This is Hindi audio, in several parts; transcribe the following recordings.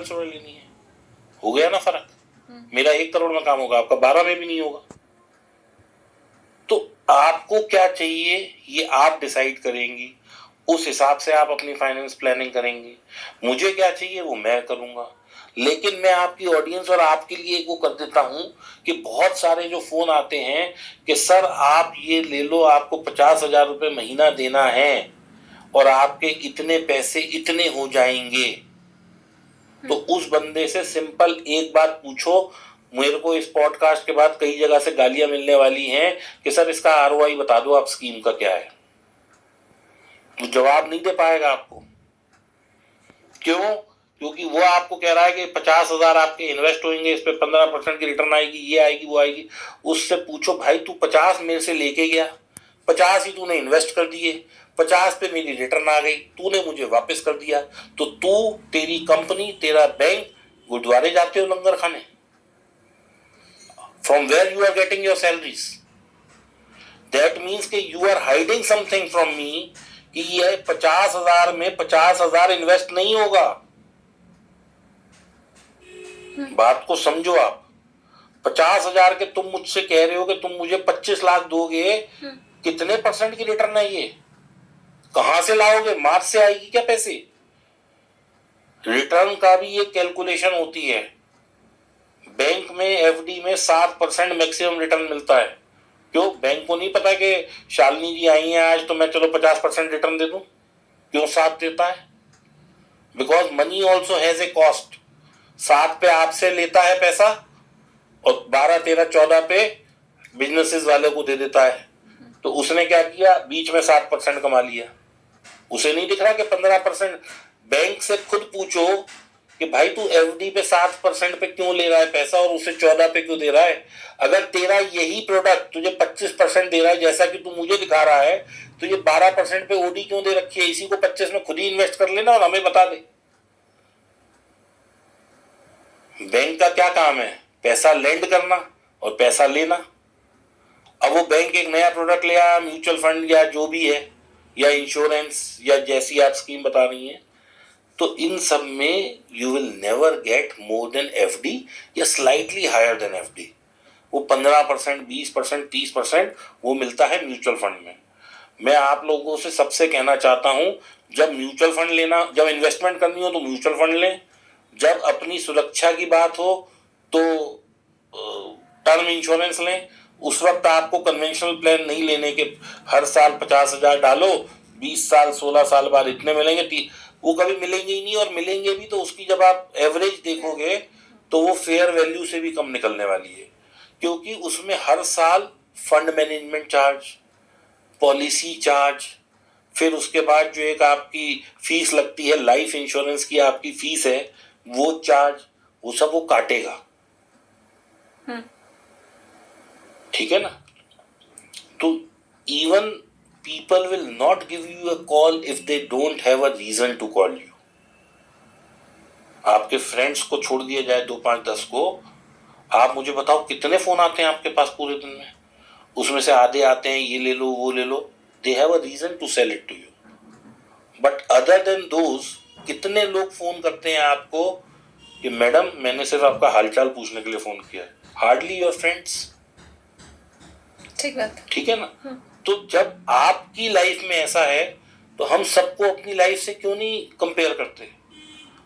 मोबाइल लेनी है, हो गया ना फर्क। मेरा 1 करोड़ में काम होगा, आपका 12 में भी नहीं होगा। तो आपको क्या चाहिए ये आप डिसाइड करेंगी, उस हिसाब से आप अपनी फाइनेंस प्लानिंग करेंगी। मुझे क्या चाहिए वो मैं करूंगा, लेकिन मैं आपकी ऑडियंस और आपके लिए एक वो कर देता हूं कि बहुत सारे जो फोन आते हैं कि सर आप ये ले लो, आपको 50,000 रुपये महीना देना है और आपके इतने पैसे इतने हो जाएंगे। तो उस बंदे से सिंपल एक बात पूछो, मेरे को इस पॉडकास्ट के बाद कई जगह से गालियां मिलने वाली हैं कि सर इसका आरओआई बता दो, आप स्कीम का क्या है। तो जवाब नहीं दे पाएगा आपको। क्यों? क्योंकि वो आपको कह रहा है कि 50,000 आपके इन्वेस्ट होंगे, इस पे 15% की रिटर्न आएगी, ये आएगी वो आएगी। उससे पूछो भाई तू 50 मेरे से लेके गया, 50 ही तूने इन्वेस्ट कर दिए, 50 पे मेरी रिटर्न आ गई, तूने मुझे वापस कर दिया, तो तू, तेरी कंपनी, तेरा बैंक गुरुद्वारे जाते हो लंगर खाने? From where you are getting your salaries? That means कि you are hiding something from me कि ये 50,000 में 50,000 इन्वेस्ट नहीं होगा। बात को समझो आप। 50,000 के तुम मुझसे कह रहे हो कि तुम मुझे 25 लाख दोगे, कितने परसेंट की रिटर्न है ये? कहां से लाओगे? मार्च से आएगी क्या पैसे? रिटर्न का भी ये कैलकुलेशन होती है। बैंक में एफडी में 7% मैक्सिमम रिटर्न मिलता है। क्यों? बैंक को नहीं पता कि शालिनी जी आई हैं आज तो मैं चलो 50% रिटर्न दे दूं? क्यों 7 देता है? Because money also has a cost. 7 पे आपसे लेता है पैसा और 12, 13, 14 पे बिजनेसेस वाले को दे देता है। तो उसने क्या किया? बीच में 7% कमा लिया। उसे नहीं दिख रहा कि 15%। बैंक से खुद पूछो कि भाई तू एफडी पे 7% पे क्यों ले रहा है पैसा और उसे 14 पे क्यों दे रहा है? अगर तेरा यही प्रोडक्ट तुझे 25% दे रहा है जैसा कि तू मुझे दिखा रहा है, तो ये 12% पे ओडी क्यों दे रखी है? इसी को 25 में खुद ही इन्वेस्ट कर लेना और हमें बता दे। बैंक का क्या काम है? पैसा लेंड करना और पैसा लेना। अब वो बैंक एक नया प्रोडक्ट ले आया, म्यूचुअल फंड या जो भी है, या इंश्योरेंस, या जैसी आप स्कीम बता रही हैं, तो इन सब में you will never get more than FD या स्लाइटली हायर देन एफडी। वो 15%, 20%, 30% वो मिलता है म्यूचुअल फंड में। मैं आप लोगों से सबसे कहना चाहता हूं, जब म्यूचुअल फंड लेना, जब इन्वेस्टमेंट करनी हो तो म्यूचुअल फंड लें। जब अपनी सुरक्षा की बात हो तो टर्म इंश्योरेंस लें। उस वक्त आपको कन्वेंशनल प्लान नहीं लेने के हर साल 50,000 डालो, 20 साल 16 साल बाद इतने मिलेंगे, वो कभी मिलेंगे ही नहीं। और मिलेंगे भी तो उसकी जब आप एवरेज देखोगे तो वो फेयर वैल्यू से भी कम निकलने वाली है, क्योंकि उसमें हर साल fund management charge, policy charge, फिर उसके बाद जो एक आपकी फीस लगती है लाइफ इंश्योरेंस की, आपकी फीस है वो चार्ज, वो सब वो काटेगा। ठीक है ना? तो even people will not give you a call if they don't have a reason to call you. आपके फ्रेंड्स को छोड़ दिया जाए 2, 5, 10 को, आप मुझे बताओ कितने फोन आते हैं आपके पास पूरे दिन में? उसमें से आधे आते हैं ये ले लो वो ले लो, they have a reason to sell it to you. But other than those, कितने लोग फोन करते हैं आपको कि मैडम मैंने सिर्फ आपका हालचाल पूछने के लिए फोन किया है? Hardly your friends. ठीक बात, ठीक है ना? तो जब आपकी लाइफ में ऐसा है तो हम सबको अपनी लाइफ से क्यों नहीं कंपेयर करते?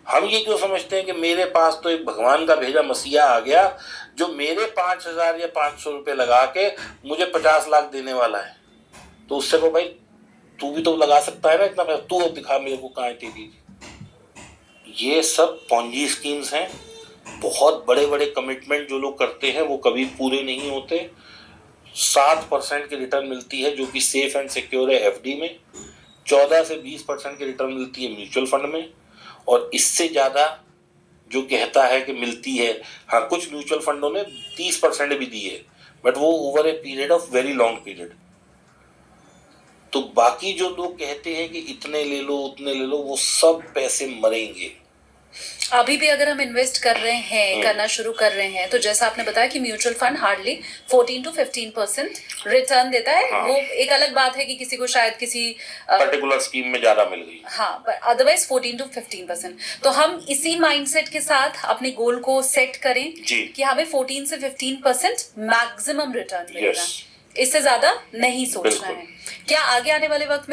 हम ये क्यों समझते हैं कि मेरे पास तो एक भगवान का भेजा मसीहा आ गया जो मेरे 5,000 या 500 रुपये लगा के मुझे 50 लाख देने वाला है, तो उससे को भाई तू भी तो लगा सकता है ना इतना पैसा, तू अब दिखा मेरे को कहाँ है तेरी। ये सब पॉन्जी स्कीम्स हैं। बहुत बड़े बड़े कमिटमेंट जो लोग करते हैं वो कभी पूरे नहीं होते। 7% की रिटर्न मिलती है जो कि सेफ एंड सिक्योर है एफडी में, 14 से 20% की रिटर्न मिलती है म्यूचुअल फंड में, और इससे ज़्यादा जो कहता है कि मिलती है, हाँ कुछ म्यूचुअल फंडों ने 30% भी दी है, बट वो over a period of very long period. तो बाकी जो लोग कहते हैं कि इतने ले लो उतने ले लो, वो सब पैसे मरेंगे। अभी भी अगर हम इन्वेस्ट कर रहे हैं, करना शुरू कर रहे हैं, तो जैसा आपने बताया कि mutual fund hardly 14 to 15% return देता है। हाँ। वो एक अलग बात है कि किसी को शायद किसी पर्टिकुलर स्कीम में ज्यादा मिल गई। हाँ, पर अदरवाइज 14 to 15%। तो हम इसी माइंडसेट के साथ अपने गोल को सेट करें जी। कि हमें 14 से 15% मैक्सिमम रिटर्न मिलेगा, Yes. इससे ज्यादा नहीं सोचना बिल्कुल। है। क्या आगे आने वाले वक्त में